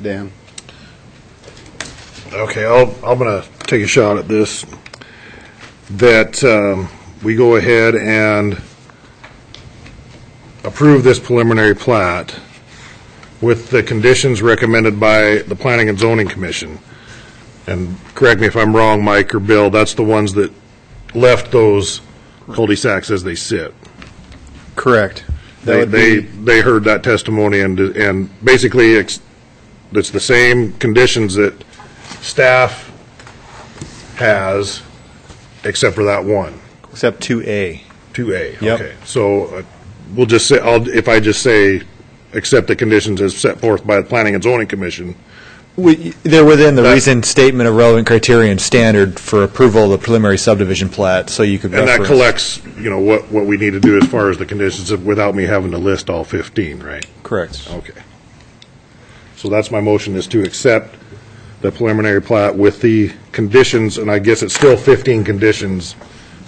Dan? Okay, I'm going to take a shot at this. That we go ahead and approve this preliminary plat with the conditions recommended by the Planning and Zoning Commission. And correct me if I'm wrong, Mike or Bill, that's the ones that left those cul-de-sacs as they sit. Correct. They heard that testimony, and basically it's the same conditions that staff has, except for that one. Except 2A. 2A. Yep. Okay. So we'll just say, if I just say accept the conditions as set forth by the Planning and Zoning Commission. They're within the recent statement of relevant criteria and standard for approval of the preliminary subdivision plat, so you could And reference. that collects, what we need to do as far as the conditions without me having to list all 15, right? Correct. Okay. So that's my motion, is to accept the preliminary plat with the conditions, and I guess it's still 15 conditions,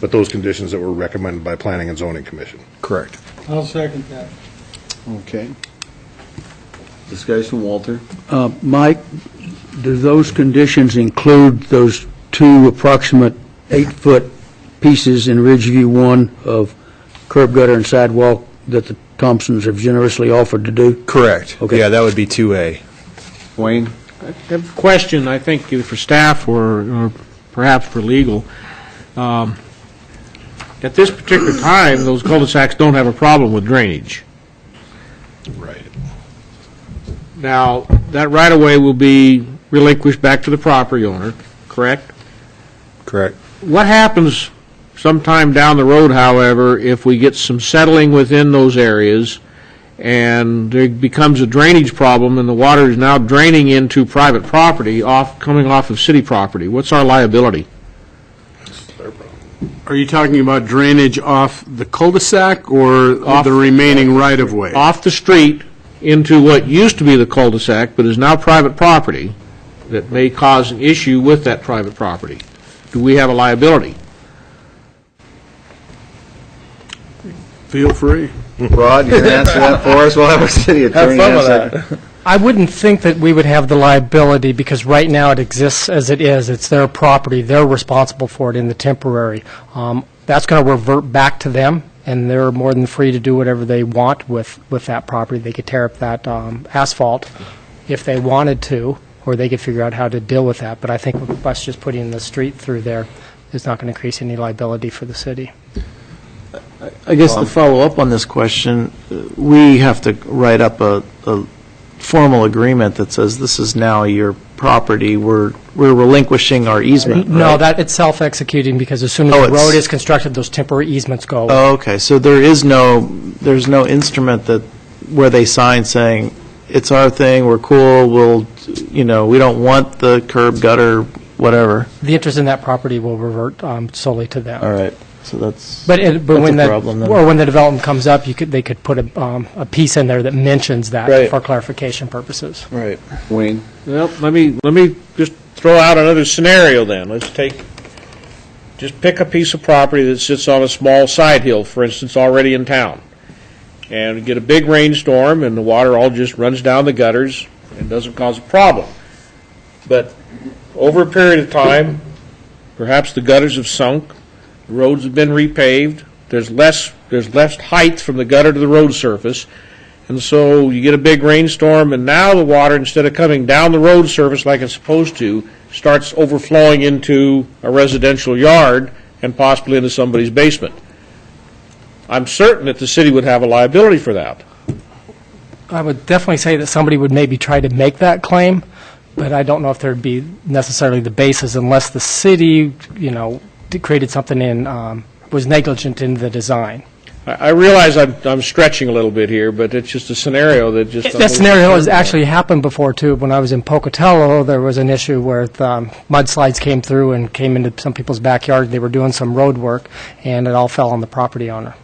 but those conditions that were recommended by Planning and Zoning Commission. Correct. I'll second that. Okay. Discussion, Walter? Mike, do those conditions include those two approximate 8-foot pieces in Ridgeview 1 of curb gutter and sidewalk that the Thompsons have generously offered to do? Correct. Okay. Yeah, that would be 2A. Wayne? I have a question, I think, either for staff or perhaps for legal. At this particular time, those cul-de-sacs don't have a problem with drainage. Right. Now, that right-of-way will be relinquished back to the property owner, correct? Correct. What happens sometime down the road, however, if we get some settling within those areas and there becomes a drainage problem and the water is now draining into private property, coming off of city property? What's our liability? Are you talking about drainage off the cul-de-sac or Off- the remaining right-of-way? Off the street into what used to be the cul-de-sac but is now private property that may cause an issue with that private property. Do we have a liability? Feel free. Rod, you can answer that for us. We'll have our city attorney answer. that. I wouldn't think that we would have the liability, because right now it exists as it is. It's their property. They're responsible for it in the temporary. That's going to revert back to them, and they're more than free to do whatever they want with that property. They could tear up that asphalt if they wanted to, or they could figure out how to deal with that. But I think us just putting the street through there is not going to increase any liability for the city. I guess to follow up on this question, we have to write up a formal agreement that says this is now your property. We're relinquishing our easement. No, right? that it's self-executing, because as soon as Oh, the road it's- is constructed, those temporary easements go away. Oh, okay. So there's no instrument that where they sign saying it's our thing. We're cool. we don't want the curb gutter, whatever. The interest in that property will revert solely to them. All right. So that's But when a that, problem then. or when the development comes up, they could put a piece in there that mentions that Right. for clarification purposes. right. Wayne? Well, let me just throw out another scenario then. Let's just pick a piece of property that sits on a small side hill, for instance, already in town. And get a big rainstorm and the water all just runs down the gutters and doesn't cause a problem. But over a period of time, perhaps the gutters have sunk, the roads have been repaved, there's less height from the gutter to the road surface, and so you get a big rainstorm, and now the water, instead of coming down the road surface like it's supposed to, starts overflowing into a residential yard and possibly into somebody's basement. I'm certain that the city would have a liability for that. I would definitely say that somebody would maybe try to make that claim, but I don't know if there'd be necessarily the basis unless the city, created something was negligent in the design. I realize I'm stretching a little bit here, but it's just a scenario that just... That scenario has actually happened before, too. When I was in Pocatello, there was an issue where the mudslides came through and came into some people's backyard. They were doing some road work, and it all fell on the property owner.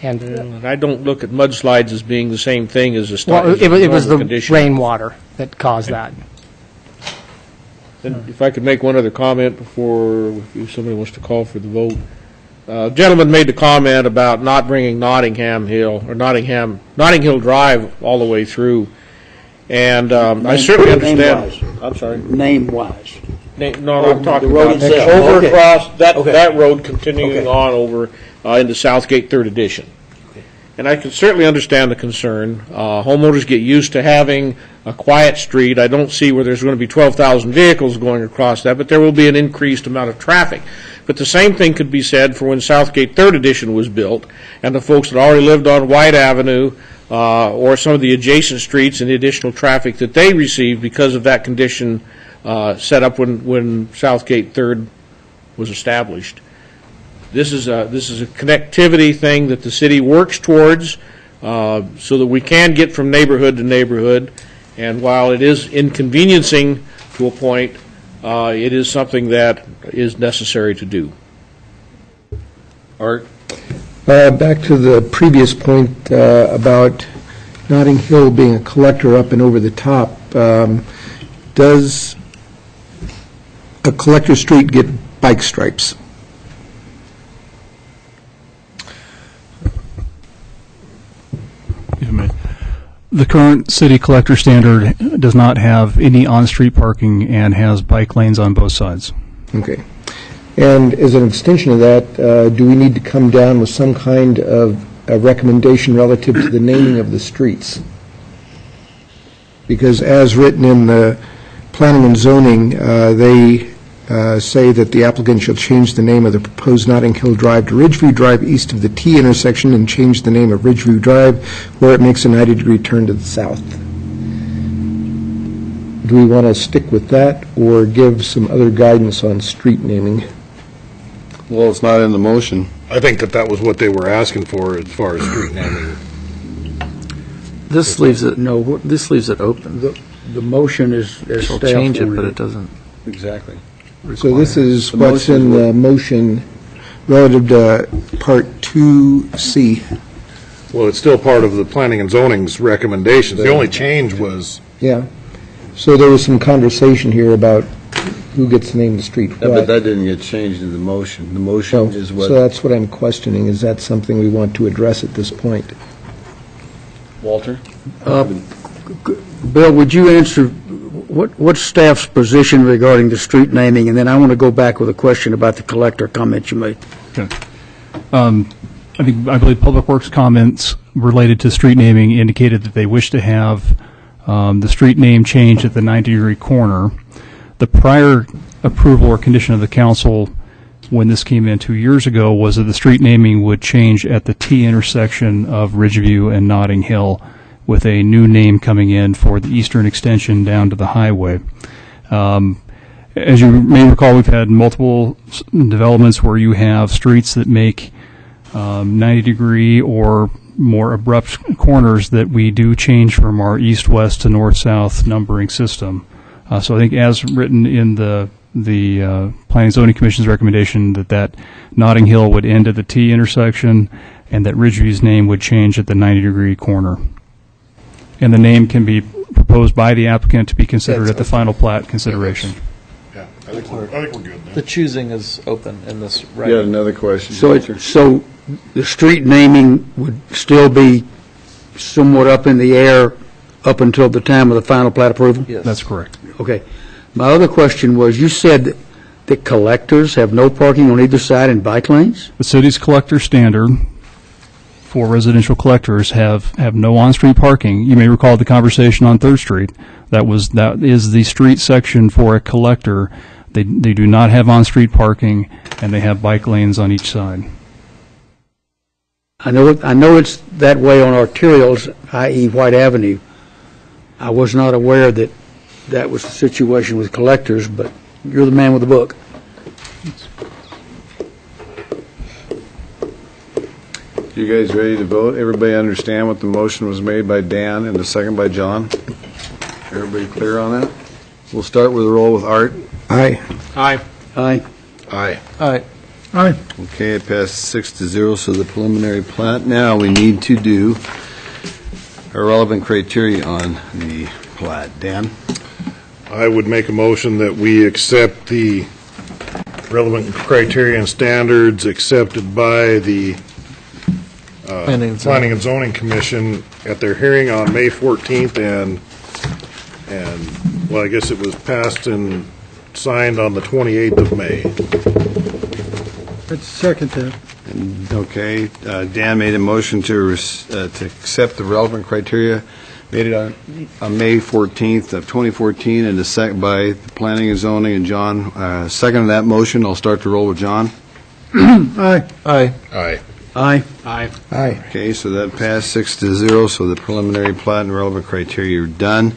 And I don't look at mudslides as being the same thing as a well, it was the condition. rainwater that caused that. And if I could make one other comment before if somebody wants to call for the vote. Gentleman made the comment about not bringing Notting Hill Drive all the way through. And I certainly understand. Name-wise. I'm sorry. Name-wise. No, I'm talking the road about itself. over Okay. across, that Okay. road continuing Okay. on over into Southgate 3rd Edition. And I can certainly understand the concern. Homeowners get used to having a quiet street. I don't see where there's going to be 12,000 vehicles going across that, but there will be an increased amount of traffic. But the same thing could be said for when Southgate 3rd Edition was built, and the folks that already lived on White Avenue or some of the adjacent streets and the additional traffic that they received because of that condition set up when Southgate 3rd was established. This is a connectivity thing that the city works towards so that we can get from neighborhood to neighborhood. And while it is inconveniencing to a point, it is something that is necessary to do. Art? Back to the previous point about Notting Hill being a collector up and over the top, does a collector street get bike stripes? The current city collector standard does not have any on-street parking and has bike lanes on both sides. Okay. And as an extension of that, do we need to come down with some kind of a recommendation relative to the naming of the streets? Because as written in the planning and zoning, they say that the applicant shall change the name of the proposed Notting Hill Drive to Ridgeview Drive east of the T intersection and change the name of Ridgeview Drive where it makes a 90-degree turn to the south. Do we want to stick with that or give some other guidance on street naming? Well, it's not in the motion. I think that was what they were asking for as far as street naming. This leaves it, No, this leaves it open. the motion is as She'll staff change it, but wanted it doesn't. Exactly. So this is The what's motion is in the motion relative to Part 2C. Well, it's still part of the planning and zoning's recommendations. The only change was, Yeah. So there was some conversation here about who gets to name the street Yeah, what. but that didn't get changed in the motion. The motion is what. So that's what I'm questioning. Is that something we want to address at this point? Walter? Bill, would you answer, what's staff's position regarding the street naming? And then I want to go back with a question about the collector comment you made. Okay. I believe Public Works comments related to street naming indicated that they wish to have the street name changed at the 90-degree corner. The prior approval or condition of the council when this came in 2 years ago was that the street naming would change at the T intersection of Ridgeview and Notting Hill, with a new name coming in for the eastern extension down to the highway. As you may recall, we've had multiple developments where you have streets that make 90-degree or more abrupt corners that we do change from our east-west to north-south numbering system. So I think as written in the Planning and Zoning Commission's recommendation that Notting Hill would end at the T intersection and that Ridgeview's name would change at the 90-degree corner. And the name can be proposed by the applicant to be considered at the final plat consideration. yeah, I think we're good The then. choosing is open in this You right. had another question, So, Walter? so the street naming would still be somewhat up in the air up until the time of the final plat approval? Yes. That's correct. Okay. My other question was, you said that collectors have no parking on either side in bike lanes? The city's collector standard for residential collectors have no on-street parking. You may recall the conversation on 3rd Street. That is the street section for a collector. They do not have on-street parking, and they have bike lanes on each side. I know it's that way on arterials, i.e. White Avenue. I was not aware that that was the situation with collectors, but you're the man with the book. You guys ready to vote? Everybody understand what the motion was made by Dan and the second by John? Everybody clear on that? We'll start with a roll with Art. Aye. Aye. Aye. Aye. All right. Okay, it passed 6-0, so the preliminary plat. Now we need to do our relevant criteria on the plat. Dan? I would make a motion that we accept the relevant criteria and standards accepted by the Planning and Zoning. Planning and Zoning Commission at their hearing on May 14th and And, well, I guess it was passed and signed on the 28th of May. Let's second that. Okay, Dan made a motion to accept the relevant criteria, made it on May 14th of 2014, and by the Planning and Zoning, and John seconded that motion. I'll start the roll with John. Aye. Aye. Aye. Aye. Aye. Okay, so that passed 6-0, so the preliminary plat and relevant criteria are done.